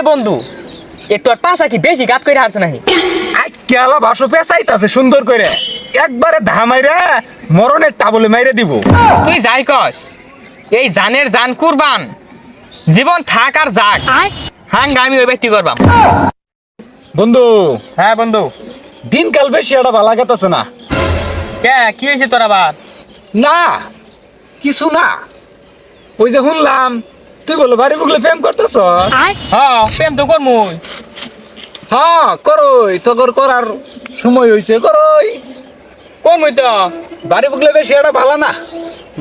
বন্ধু এ তোর পাশা কি বেশি গাত করে হারছ নাহি? আই কেলা ভাষো পেছাইতাছে সুন্দর করে একবারে ধামাইরা মরণের টাবলে মাইরে দিব। তুই যাই কস এই জানের জান কুরবান জীবন থাক আর যাক হাঙ্গা আমি ওই ব্যক্তি করবাম। বন্ধু হ্যাঁ বন্ধু। দিনকাল বেশি একটা ভালো লাগাতেছে না। কে কি হয়েছে তোর আবার? না কিছু না, ওই যে শুনলাম তুই বলো বাড়ি বুকলে প্রেম করতেছ। হ্যাঁ প্রেম তো করমুই। হ্যাঁ করই তোর করার সময় হয়েছে করই। করমুই তো। বাড়ি বুকলে বেশি একটা ভালো না।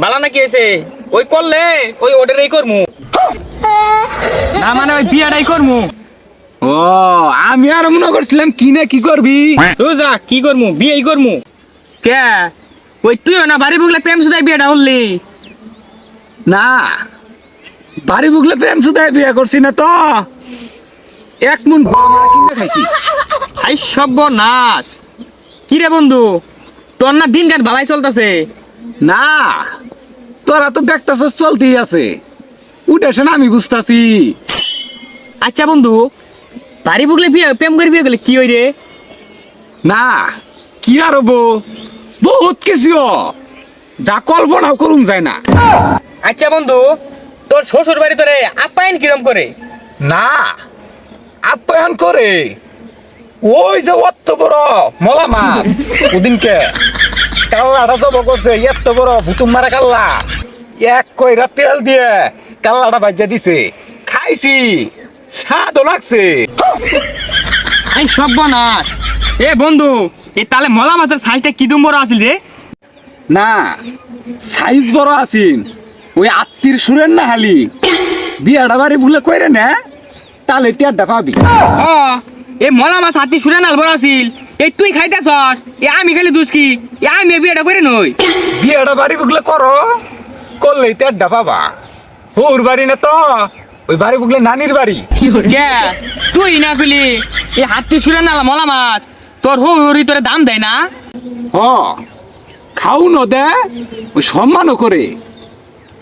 বালা না কি হয়েছে? ওই করলে ওই অর্ডারই করমু না, মানে ওই বিয়াটাই করমু। ও আমি আর মনে করছিলাম কি না কি করবি। তুই যা কি করমু বিয়েই করমু। কে ওই তুইও না বাড়ি বুকলে প্রেম সুদাই বিয়েটা হলি? না বাড়ি বুকলে প্রেম সুদাই বিয়ে করছি না তো, এক মন ঘোড়া মারা কিনে খাইছি। আই সর্বনাশ। কি রে বন্ধু তোর না দিন কাট ভালাই চলতেছে? না তোরা তো দেখতেছ চলতেই আছে, উঠেছে না আমি বুঝতাছি। আচ্ছা বন্ধু বাড়ি বুকলে বিয়ে প্রেম করে বিয়ে করলে কি হই রে? না কি আর হবো, বহুত কিছু যা কল্পনাও করুন যায় না। আচ্ছা বন্ধু তোর শ্বশুর বাড়ি তোরে আপ্যায়ন কিরম করে? না আপ্যায়ন করে ওই যে অত বড় মলা মাছ ওদিনকে কাল্লাটা জব করছে, এত বড় ভুতুম মারা কাল্লা এক কইরা তেল দিয়ে কাল্লাটা বাজ্যা দিছে, খাইছি স্বাদও লাগছে। আই সর্বনাশ। এ বন্ধু এই তাহলে মলা মাছের সাইজটা কি দুম বড় আছিল রে? না সাইজ বড় আছিন, ওই আত্মীর সুরের না হালি বিয়াটা বাড়ি ভুলে কইরে না তাহলে টিয়ারটা পাবি। ও এ মলা মাছ হাতি সুরে নাল বড় আছিল, এই তুই খাইতেছস এ আমি খালি দুষ্কি এ আমি বিয়েটা করে নই। বিয়াটা বাড়ি বুকলে করো, করলেই টিয়ারটা পাবা। ওর বাড়ি না তো, ওই বাড়ি বুকলে নানির বাড়ি। কে তুই না কইলি এই হাতি সুরে নাল মলা মাছ তোর হরি তোরে দাম দেয় না? হ খাও ন দে ওই সম্মানও করে,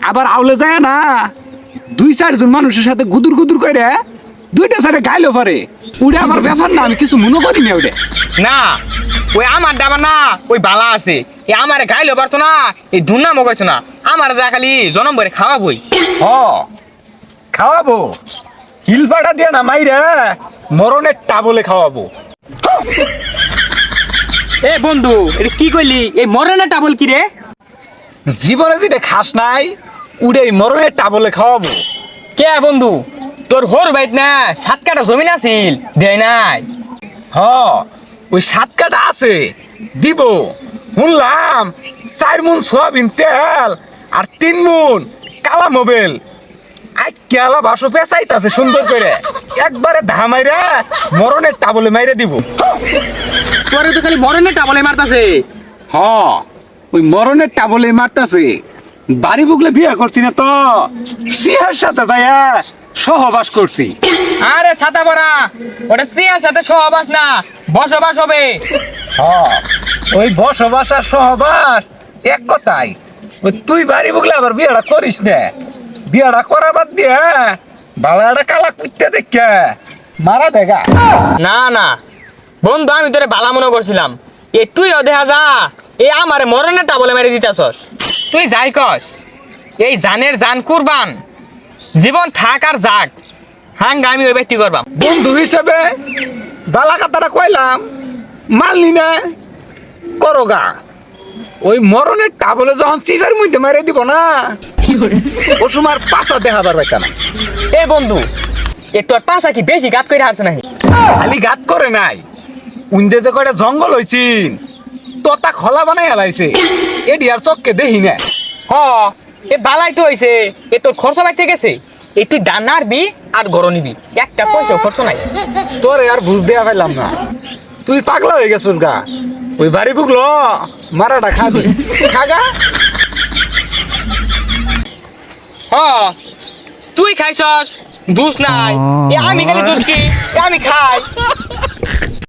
আবার আউলে যায় না দুই চারজন মানুষের সাথে গুদুর গুদুর করে দুইটা সাইডে গাইলো পারে, উড়ে আমার ব্যাপার না, আমি কিছু মনে করি না ওটা। না ওই আমার ডাবা না ওই বালা আছে এ আমারে গাইলে পারতো না, এই ধুনা মগাইছো না আমার যা খালি জনম ভরে খাওয়াবই। হ খাওয়াবো, হিলপাটা দিয়ে না মাইরে মরণের টাবলে খাওয়াবো। এ বন্ধু এটা কি কইলি? এই মরণের টাবল কি রে? জীবনে যেটা খাস নাই উড়ে মরণের টাবলে খাওয়াবো। কে বন্ধু তোর হোর বাইত না 7 কাঠা জমিন আছিল দেয় নাই? হ ওই 7 কাঠা আছে দিব, শুনলাম 4 মন সোয়াবিন তেল আর 3 মন কালা মোবাইল। আই কেলা ভাষো পেছাইতাছে সুন্দর করে একবারে ধামাইরা মরণের টাবলে মাইরে দিব। তোরে তো খালি মরণের টাবলে মারতাছে। হ ওই মরণের টাবলে মারতাছে। বাড়ি বুকলে বিয়ে করছি না তো, সিহার সাথে যাইয়া সহবাস করছি। আরে ছাতা পড়া ওটা সিয়ার সাথে সহবাস না বসবাস হবে। ওই বসবাস আর সহবাস এক কথাই। ওই তুই বাড়ি বুকলে আবার বিয়েটা করিস না, বিয়েটা করার বাদ দিয়ে বালা একটা কালা কুত্তে দেখে মারা দেখা। না না বন্ধু আমি তোরে বালা মনে করছিলাম, এ তুই দেখা যা এ আমারে মরণের টাবলে মেরে দিতেছস। তুই যাই কস এই জানের জান কুরবান জীবন থাক আর যাক হাঙ্গা আমি ওই ব্যক্তি করবাম। বন্ধু হিসেবে বালা কাতাটা কইলাম মানলি না, করোগা ওই মরণের টাবলে যখন চিফের মধ্যে মেরে দিব না ও সময় পাশা দেখাবার পাইতা না। এ বন্ধু এ তোর পাশা কি বেশি গাত করে হারছ নাকি? খালি গাত করে নাই, উন্দে যে কয়টা জঙ্গল হইছিন তোতা খলা বানাই হেলাইছে, এডি আর চক্কে দেখি না। হ এ বালাই তো হইছে, এ তোর খরচ লাগতে গেছে। এই তুই দানার বি আর গরো নিবি, একটা পয়সা খরচ নাই। তোরে আর বুঝ দেয়া পাইলাম না, তুই পাগলা হয়ে গেছিস গা। ওই বাড়ি বুকলো মারাটা খাবি খাগা। হ তুই খাইছস দোষ নাই, এ আমি খালি দোষ কি এ আমি খাই।